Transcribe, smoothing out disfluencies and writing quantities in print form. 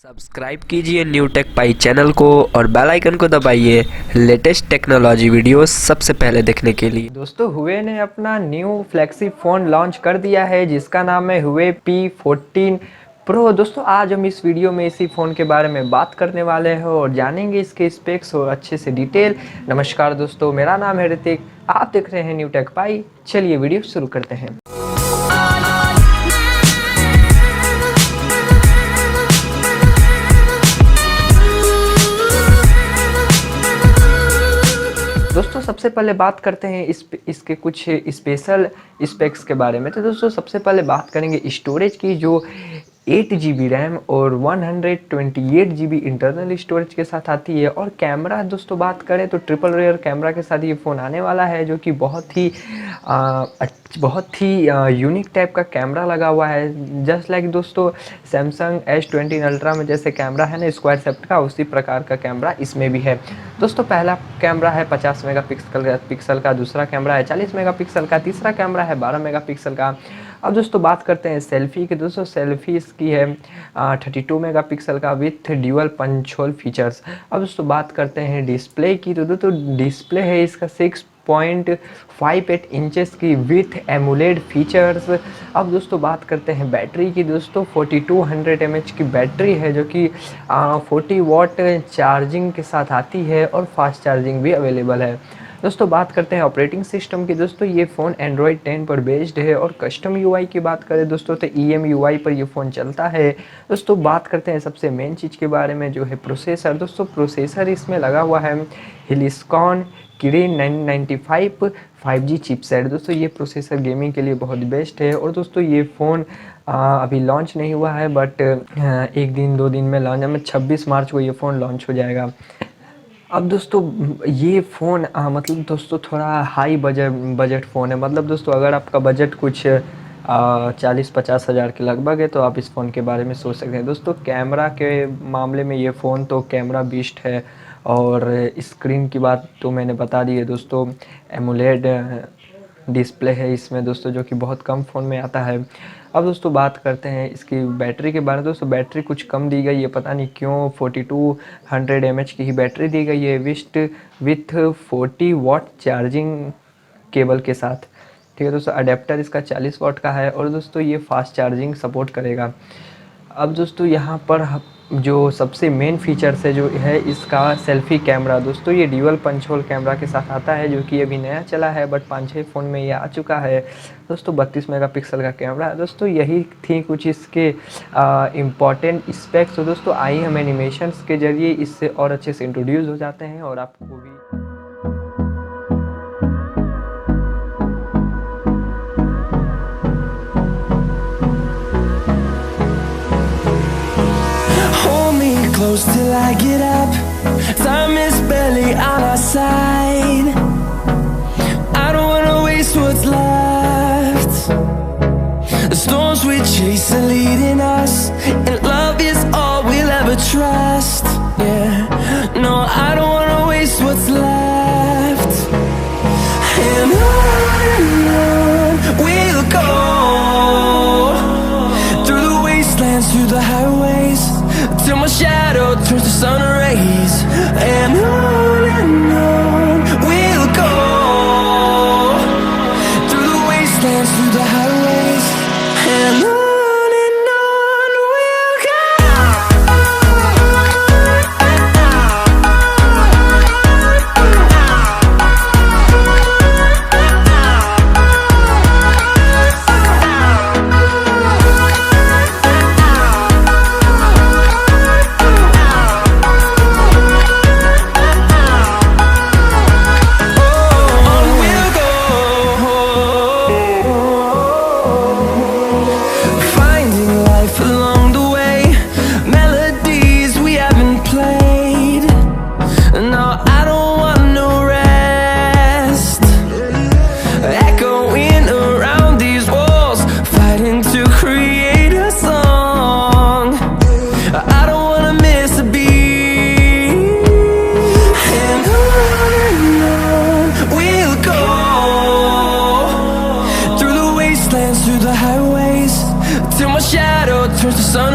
Subscribe कीजिए new take पाई channel को और बेल आइकन को दबाइए लेटेस्ट टेक्नोलॉजी वीडियोस सबसे पहले देखने के लिए। दोस्तों हुए ने अपना न्यू फ्लैगशिप फ़ोन लॉन्च कर दिया है जिसका नाम है हुए P40 प्रो। दोस्तों आज हम इस वीडियो में इसी फ़ोन के बारे में बात करने वाले हैं और जानेंगे इसके स्पेक्स और अच्छे से डिटेल। नमस्कार दोस्तों, मेरा नाम है ऋतिक, आप देख रहे हैं न्यू टेक पाई। चलिए वीडियो शुरू करते हैं। दोस्तों सबसे पहले बात करते हैं इसके कुछ स्पेशल स्पेक्स के बारे में। तो दोस्तों सबसे पहले बात करेंगे स्टोरेज की, जो 8 GB रैम और 128 GB इंटरनल स्टोरेज के साथ आती है। और कैमरा दोस्तों बात करें तो ट्रिपल रेयर कैमरा के साथ ये फ़ोन आने वाला है, जो कि बहुत ही यूनिक टाइप का कैमरा लगा हुआ है। जस्ट लाइक दोस्तों सैमसंग S20 अल्ट्रा में जैसे कैमरा है ना स्क्वायर शेप्ड का, उसी प्रकार का कैमरा इसमें भी है। दोस्तों पहला कैमरा है 50 मेगापिक्सल का, दूसरा कैमरा है 40 मेगापिक्सल का, तीसरा कैमरा है 12 मेगापिक्सल का। अब दोस्तों बात करते हैं सेल्फी की। दोस्तों सेल्फी इसकी है 32 मेगापिक्सल का with dual punch hole features. अब दोस्तों बात करते हैं डिस्प्ले की। तो दोस्तों डिस्प्ले है इसका 6.58 इंचेस की विथ एमुलेड फीचर्स। अब दोस्तों बात करते हैं बैटरी की। दोस्तों 4200 mAh की बैटरी है, जो कि 40 वाट चार्जिंग के साथ आती है और फास्ट चार्जिंग भी अवेलेबल है। दोस्तों बात करते हैं ऑपरेटिंग सिस्टम की। दोस्तों ये फ़ोन एंड्रॉयड 10 पर बेस्ड है और कस्टम यूआई की बात करें दोस्तों तो EMUI पर ये फ़ोन चलता है। दोस्तों बात करते हैं सबसे मेन चीज़ के बारे में, जो है प्रोसेसर। दोस्तों प्रोसेसर इसमें लगा हुआ है हिलिस्कॉन किरिन 995 5G चिपसेट। दोस्तों ये प्रोसेसर गेमिंग के लिए बहुत बेस्ट है। और दोस्तों ये फ़ोन अभी लॉन्च नहीं हुआ है, बट एक दिन दो दिन में लॉन्च है। 26 मार्च को ये फ़ोन लॉन्च हो जाएगा। अब दोस्तों ये फ़ोन मतलब दोस्तों थोड़ा हाई बजट फ़ोन है। मतलब दोस्तों अगर आपका बजट कुछ 40-50 हज़ार के लगभग है तो आप इस फ़ोन के बारे में सोच सकते हैं। दोस्तों कैमरा के मामले में ये फ़ोन तो कैमरा बीस्ट है। और स्क्रीन की बात तो मैंने बता दी है दोस्तों, एमुलेड डिस्प्ले है इसमें दोस्तों, जो कि बहुत कम फ़ोन में आता है। अब दोस्तों बात करते हैं इसकी बैटरी के बारे में। दोस्तों बैटरी कुछ कम दी गई है, पता नहीं क्यों 4200 mAh की ही बैटरी दी गई है विथ 40 वाट चार्जिंग केबल के साथ। ठीक है दोस्तों, अडेप्टर इसका 40 वाट का है और दोस्तों ये फास्ट चार्जिंग सपोर्ट करेगा। अब दोस्तों यहाँ पर जो सबसे मेन फीचर्स है जो है इसका सेल्फ़ी कैमरा। दोस्तों ये ड्यूअल पंच होल कैमरा के साथ आता है, जो कि अभी नया चला है, बट 5-6 फ़ोन में ये आ चुका है। दोस्तों 32 मेगापिक्सल का कैमरा है। दोस्तों यही थी कुछ इसके इम्पॉर्टेंट स्पेक्स। तो दोस्तों आइए हम एनिमेशंस के ज़रिए इससे और अच्छे से इंट्रोड्यूस हो जाते हैं और आपको भी close till I get up. Time is barely on our side. I don't wanna waste what's left. The storms we chase are leading us, and love is all we'll ever trust. Yeah, no, I don't wanna waste what's left. And on we'll go, through the wastelands, through the highways, till my shadow turns to sun rays. And on we'll go, through the wastelands, through the highways. And on we'll go. Through the highways till my shadow turns to sun